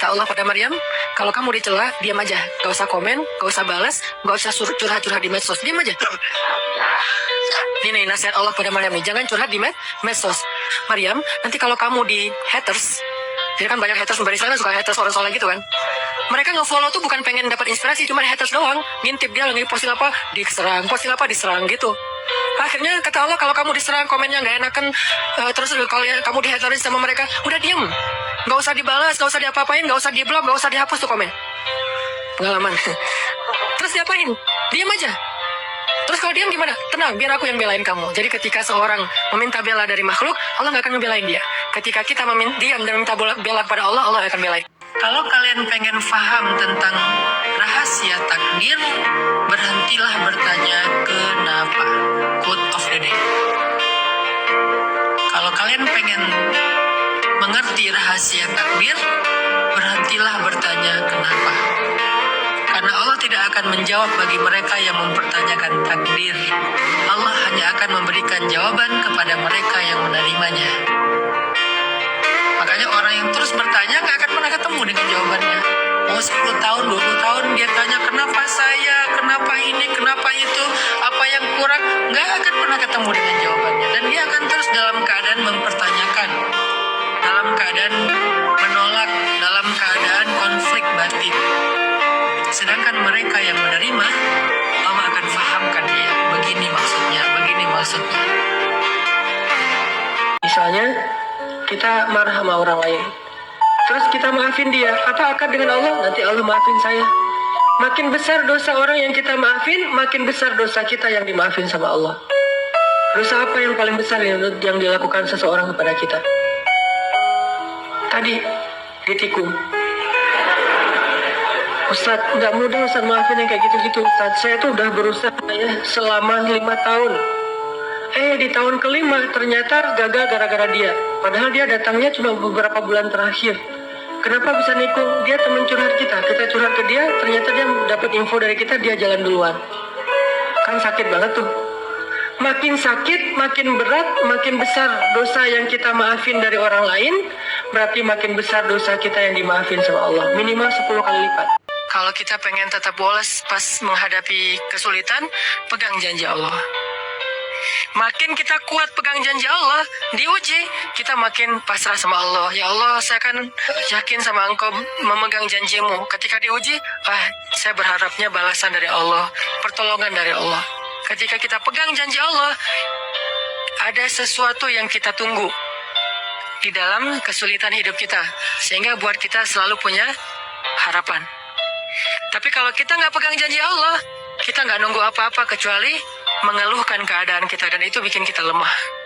kata Allah pada Maryam, kalau kamu dicela, diam aja. Gak usah komen, gak usah balas, gak usah suruh curhat-curhat di medsos. Diam aja. Ini nasihat Allah pada Maryam nih, jangan curhat di medsos. Maryam, nanti kalau kamu di haters, jadi kan banyak haters di sana suka haters orang soleh gitu kan. Mereka nge-follow tuh bukan pengen dapat inspirasi, cuma haters doang. Ngintip dia lagi posting apa, diserang gitu. Akhirnya kata Allah, kalau kamu diserang, komennya nggak enakan, terus kalau kamu dihaterin sama mereka, udah diem. Nggak usah dibalas, nggak usah diapa-apain, nggak usah di-blok, nggak usah dihapus tuh komen. Pengalaman. Terus diapain? Diam aja. Terus kalau diam gimana? Tenang, biar aku yang belain kamu. Jadi ketika seorang meminta bela dari makhluk, Allah nggak akan ngebelain dia. Ketika kita diam dan minta bela kepada Allah, Allah akan belain. Kalau kalian pengen paham tentang rahasia takdir, berhentilah bertanya kenapa. Quote of the day. Kalau kalian pengen mengerti rahasia takdir, berhentilah bertanya kenapa. Karena Allah tidak akan menjawab bagi mereka yang mempertanyakan takdir. Allah hanya akan memberikan jawaban kepada mereka yang menerimanya. Makanya orang yang terus bertanya gak akan pernah ketemu dengan jawabannya. Mau 10 tahun, 20 tahun dia tanya kenapa saya, kenapa ini, kenapa itu, apa yang kurang, gak akan pernah ketemu dengan jawabannya. Dan dia akan terus dalam keadaan mempertanyakan, dalam keadaan menolak, dalam keadaan konflik batin. Sedangkan mereka yang menerima, Allah akan fahamkan dia, begini maksudnya, begini maksudnya. Misalnya kita marah sama orang lain, terus kita maafin dia, apa akad dengan Allah? Nanti Allah maafin saya. Makin besar dosa orang yang kita maafin, makin besar dosa kita yang dimaafin sama Allah. Dosa apa yang paling besar yang dilakukan seseorang kepada kita? Tadi ditikung. Ustaz, nggak mudah Ustaz maafin yang kayak gitu-gitu Ustaz. Saya tuh udah berusaha ya selama 5 tahun. Di tahun kelima ternyata gagal gara-gara dia. Padahal dia datangnya cuma beberapa bulan terakhir. Kenapa bisa nikung? Dia teman curhat kita. Kita curhat ke dia, ternyata dia dapat info dari kita, dia jalan duluan. Kan sakit banget tuh. Makin sakit, makin berat, makin besar dosa yang kita maafin dari orang lain, berarti makin besar dosa kita yang dimaafin sama Allah. Minimal 10 kali lipat. Kalau kita pengen tetap boles pas menghadapi kesulitan, pegang janji Allah. Makin kita kuat pegang janji Allah, diuji, kita makin pasrah sama Allah. Ya Allah, saya akan yakin sama Engkau memegang janjimu. Ketika diuji, saya berharapnya balasan dari Allah, pertolongan dari Allah. Ketika kita pegang janji Allah, ada sesuatu yang kita tunggu di dalam kesulitan hidup kita, sehingga buat kita selalu punya harapan. Tapi kalau kita nggak pegang janji Allah, kita nggak nunggu apa-apa kecuali mengeluhkan keadaan kita, dan itu bikin kita lemah.